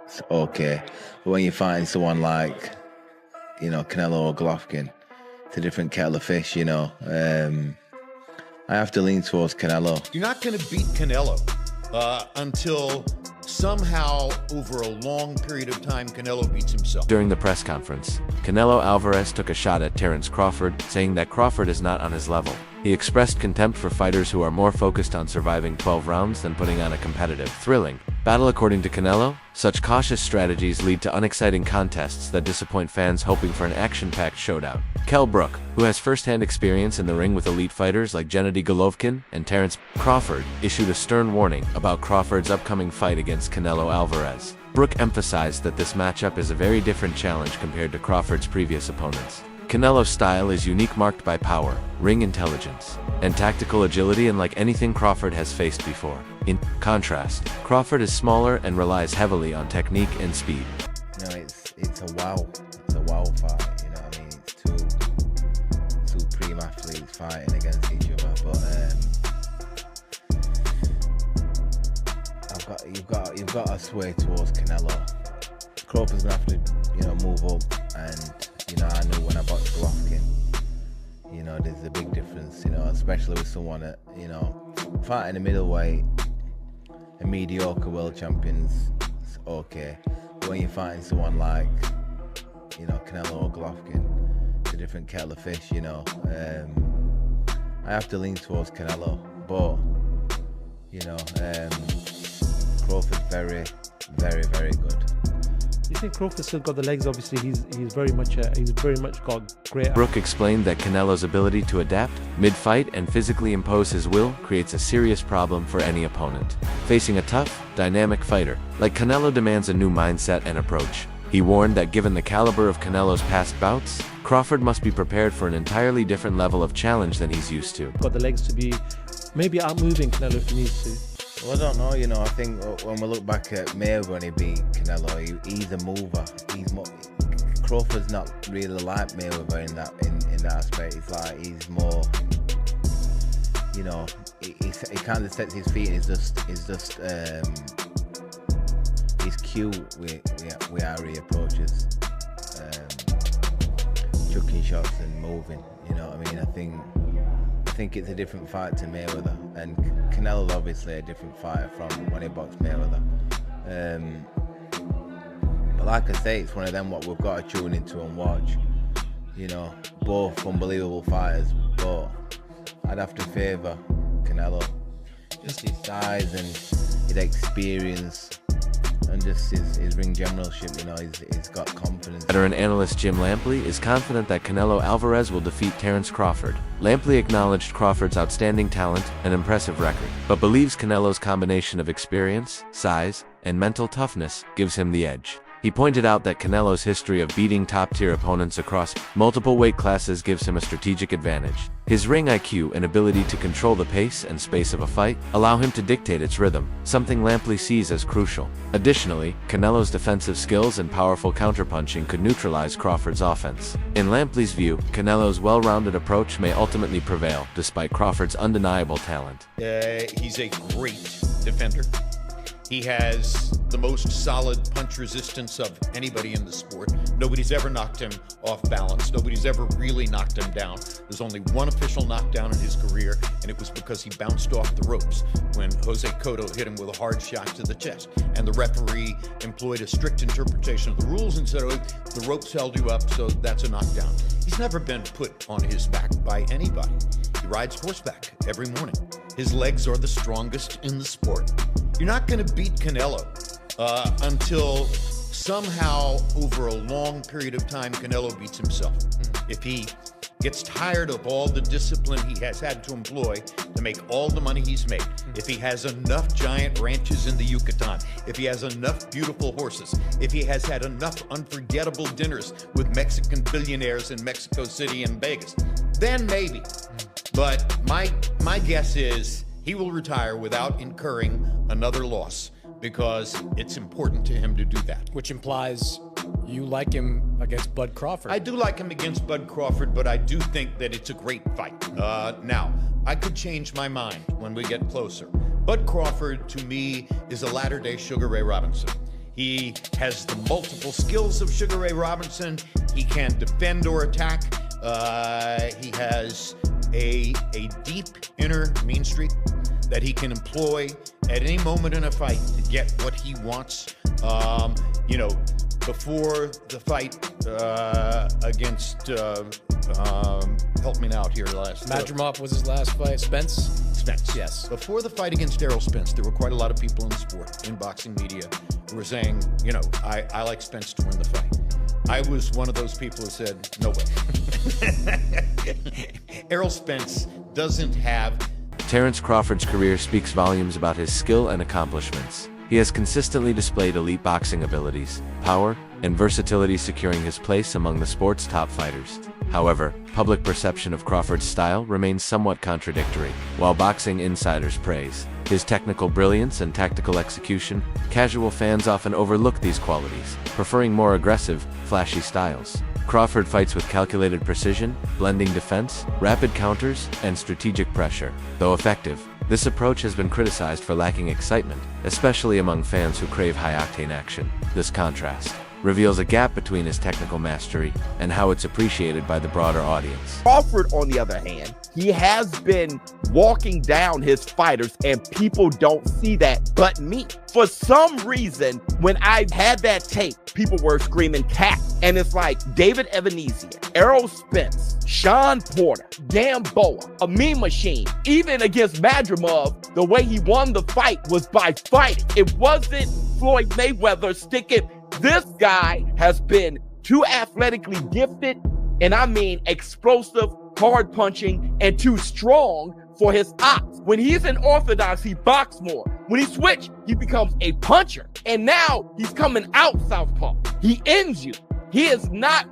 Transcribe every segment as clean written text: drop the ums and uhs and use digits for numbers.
it's okay. But when you find someone like, Canelo or Golovkin, it's a different kettle of fish, I have to lean towards Canelo. You're not going to beat Canelo until somehow, over a long period of time, Canelo beats himself. During the press conference, Canelo Alvarez took a shot at Terence Crawford, saying that Crawford is not on his level. He expressed contempt for fighters who are more focused on surviving 12 rounds than putting on a competitive, thrilling battle. According to Canelo, such cautious strategies lead to unexciting contests that disappoint fans hoping for an action-packed showdown. Kell Brook, who has first-hand experience in the ring with elite fighters like Gennady Golovkin and Terence Crawford, issued a stern warning about Crawford's upcoming fight against Canelo Alvarez. Brook emphasized that this matchup is a very different challenge compared to Crawford's previous opponents. Canelo's style is unique, marked by power, ring intelligence, and tactical agility, unlike anything Crawford has faced before. In contrast, Crawford is smaller and relies heavily on technique and speed. It's a wow fight, It's two supreme athletes fighting against each other, but you've got to sway towards Canelo. Crawford's gonna have to, move up, and I knew when I boxed Golovkin, there's a big difference, especially with someone that, fighting a middleweight, a mediocre world champion's okay. But when you're fighting someone like, Canelo or Golovkin, it's a different kettle of fish, I have to lean towards Canelo, but, Crawford's very, very, very good. You think Crawford's still got the legs? Obviously, he's very much got great. Brook explained that Canelo's ability to adapt mid-fight and physically impose his will creates a serious problem for any opponent. Facing a tough, dynamic fighter like Canelo demands a new mindset and approach. He warned that given the caliber of Canelo's past bouts, Crawford must be prepared for an entirely different level of challenge than he's used to. Got the legs to be maybe outmoving Canelo if he needs to. Well, I don't know, I think when we look back at Mayweather when he beat Canelo, he's a mover. Crawford's not really like Mayweather in that aspect. He's more, he kind of sets his feet and he's cute with how he approaches chucking shots and moving, I think it's a different fight to Mayweather, and Canelo's obviously a different fighter from when he boxed Mayweather. But like I say, it's one of them what we've got to tune into and watch. Both unbelievable fighters, but I'd have to favour Canelo. Just his size and his experience, and just his ring generalship, he's got confidence. Veteran analyst Jim Lampley is confident that Canelo Alvarez will defeat Terence Crawford. Lampley acknowledged Crawford's outstanding talent and impressive record, but believes Canelo's combination of experience, size, and mental toughness gives him the edge. He pointed out that Canelo's history of beating top-tier opponents across multiple weight classes gives him a strategic advantage. His ring IQ and ability to control the pace and space of a fight allow him to dictate its rhythm, something Lampley sees as crucial. Additionally, Canelo's defensive skills and powerful counterpunching could neutralize Crawford's offense. In Lampley's view, Canelo's well-rounded approach may ultimately prevail, despite Crawford's undeniable talent. He's a great defender. He has the most solid punch resistance of anybody in the sport. Nobody's ever knocked him off balance. Nobody's ever really knocked him down. There's only one official knockdown in his career, and it was because he bounced off the ropes when Jose Cotto hit him with a hard shot to the chest. And the referee employed a strict interpretation of the rules and said, oh, the ropes held you up, so that's a knockdown. He's never been put on his back by anybody. He rides horseback every morning. His legs are the strongest in the sport. You're not going to beat Canelo until somehow, over a long period of time, Canelo beats himself. If he gets tired of all the discipline he has had to employ to make all the money he's made, if he has enough giant ranches in the Yucatan, if he has enough beautiful horses, if he has had enough unforgettable dinners with Mexican billionaires in Mexico City and Vegas, then maybe. But my guess is he will retire without incurring another loss, because it's important to him to do that. Which implies you like him against Bud Crawford. I do like him against Bud Crawford, but I do think that it's a great fight. Now, I could change my mind when we get closer. Bud Crawford, to me, is a latter-day Sugar Ray Robinson. He has the multiple skills of Sugar Ray Robinson. He can defend or attack. He has a deep inner mean streak that he can employ at any moment in a fight to get what he wants. You know, before the fight against, help me out here, Madrimov was his last fight. Spence? Spence. Yes. Before the fight against Errol Spence, there were quite a lot of people in the sport, in boxing media, who were saying, you know, I like Spence to win the fight. I was one of those people who said, no way. Errol Spence doesn't have... Terence Crawford's career speaks volumes about his skill and accomplishments. He has consistently displayed elite boxing abilities, power, and versatility, securing his place among the sport's top fighters. However, public perception of Crawford's style remains somewhat contradictory. While boxing insiders praise his technical brilliance and tactical execution, casual fans often overlook these qualities, preferring more aggressive, flashy styles. Crawford fights with calculated precision, blending defense, rapid counters, and strategic pressure. Though effective, this approach has been criticized for lacking excitement, especially among fans who crave high-octane action. This contrast reveals a gap between his technical mastery and how it's appreciated by the broader audience. Crawford, on the other hand, he has been walking down his fighters, and people don't see that but me. For some reason, when I had that tape, people were screaming cat. And it's like David Evanesia, Errol Spence, Sean Porter, Gamboa, a Mean Machine. Even against Madrimov, the way he won the fight was by fighting. It wasn't Floyd Mayweather sticking. This guy has been too athletically gifted, and I mean explosive, hard punching, and too strong for his ops. When he's in orthodox, he boxes more. When he switch, he becomes a puncher. And now he's coming out southpaw. He ends you. He is not,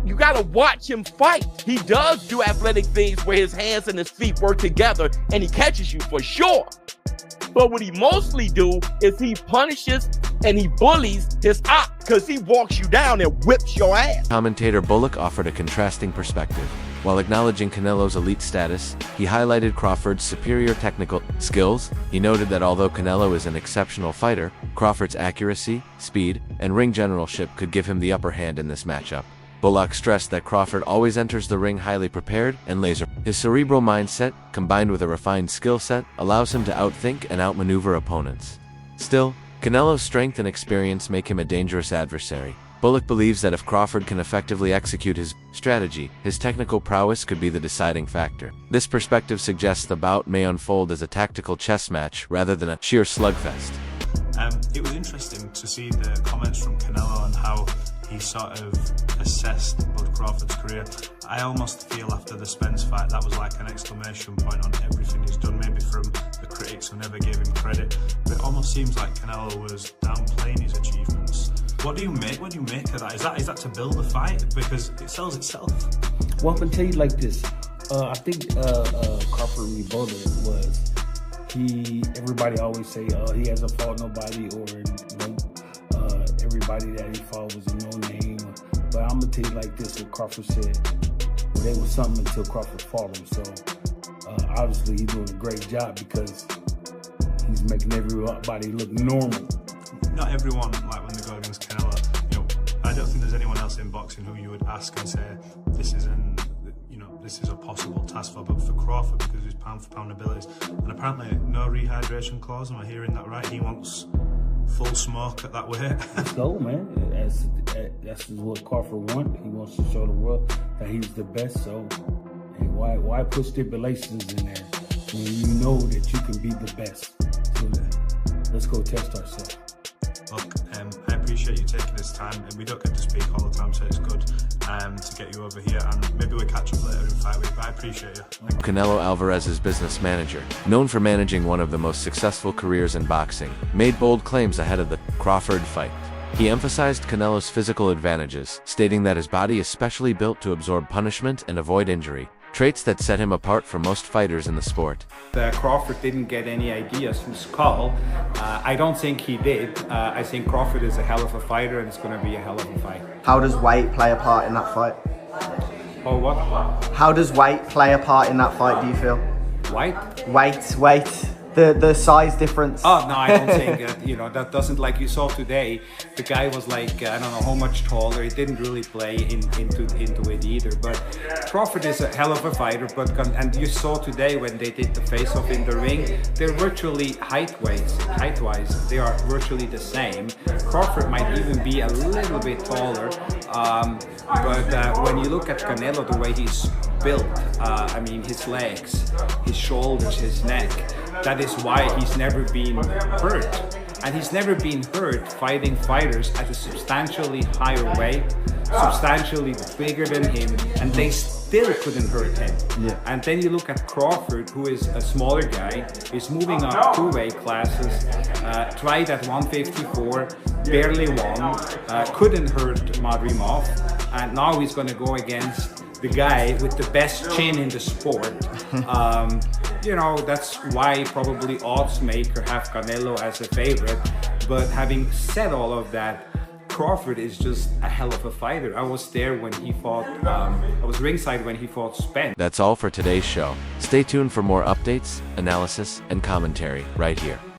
you gotta watch him fight. He does do athletic things where his hands and his feet work together and he catches you for sure. But what he mostly do is he punishes and he bullies his op because he walks you down and whips your ass. Commentator Bullock offered a contrasting perspective. While acknowledging Canelo's elite status, he highlighted Crawford's superior technical skills. He noted that although Canelo is an exceptional fighter, Crawford's accuracy, speed, and ring generalship could give him the upper hand in this matchup. Bullock stressed that Crawford always enters the ring highly prepared and laser. His cerebral mindset, combined with a refined skill set, allows him to outthink and outmaneuver opponents. Still, Canelo's strength and experience make him a dangerous adversary. Bullock believes that if Crawford can effectively execute his strategy, his technical prowess could be the deciding factor. This perspective suggests the bout may unfold as a tactical chess match rather than a sheer slugfest. It was interesting to see the comments from Canelo on how he sort of assessed Bud Crawford's career. I almost feel after the Spence fight that was like an exclamation point on everything he's done, maybe from the critics who never gave him credit. But it almost seems like Canelo was downplaying his achievements. What do you make of that? Is that to build the fight? Because it sells itself. Well, I can tell you like this. I think Crawford rebutted was everybody always say he hasn't fought nobody, or everybody that he fought was a no-name. But I'm gonna tell you like this, what Crawford said. Well, there was something until Crawford fought him. So obviously he's doing a great job because he's making everybody look normal. Not everyone, like when they go against Canelo, I don't think there's anyone else in boxing who you would ask and say this is a possible task for, but for Crawford, because of his pound for pound abilities, and apparently no rehydration clause. Am I hearing that right? He wants full smoke at that weight. Let's go, man. That's what Crawford wants. He wants to show the world that he's the best. So, why put stipulations in there when you know that you can be the best? So let's go test ourselves. Look, I appreciate you taking this time, and we don't get to speak all the time, so it's good to get you over here, and maybe we'll catch up later in fight week, but I appreciate you. Canelo Alvarez's business manager, known for managing one of the most successful careers in boxing, made bold claims ahead of the Crawford fight. He emphasized Canelo's physical advantages, stating that his body is specially built to absorb punishment and avoid injury, traits that set him apart from most fighters in the sport. Crawford didn't get any ideas from Skull. I don't think he did. I think Crawford is a hell of a fighter, and it's going to be a hell of a fight. How does weight play a part in that fight? Oh, what? How does weight play a part in that fight, do you feel? Weight? Weight. The size difference. Oh no, I don't think that doesn't, like you saw today. The guy was like I don't know how much taller. He didn't really play into it either. But Crawford is a hell of a fighter. And you saw today when they did the face-off in the ring, they're virtually height-wise, they are virtually the same. Crawford might even be a little bit taller. But when you look at Canelo, the way he's built, I mean his legs, his shoulders, his neck. That is why he's never been hurt. And he's never been hurt fighting fighters at a substantially higher weight, substantially bigger than him, and they still couldn't hurt him. Yeah. And then you look at Crawford, who is a smaller guy, is moving up 2 weight classes, tried at 154, barely won, couldn't hurt Madrimov, and now he's going to go against the guy with the best chin in the sport. That's why probably odds maker have Canelo as a favorite. But having said all of that, Crawford is just a hell of a fighter. I was there when he fought, I was ringside when he fought Spence. That's all for today's show. Stay tuned for more updates, analysis, and commentary right here.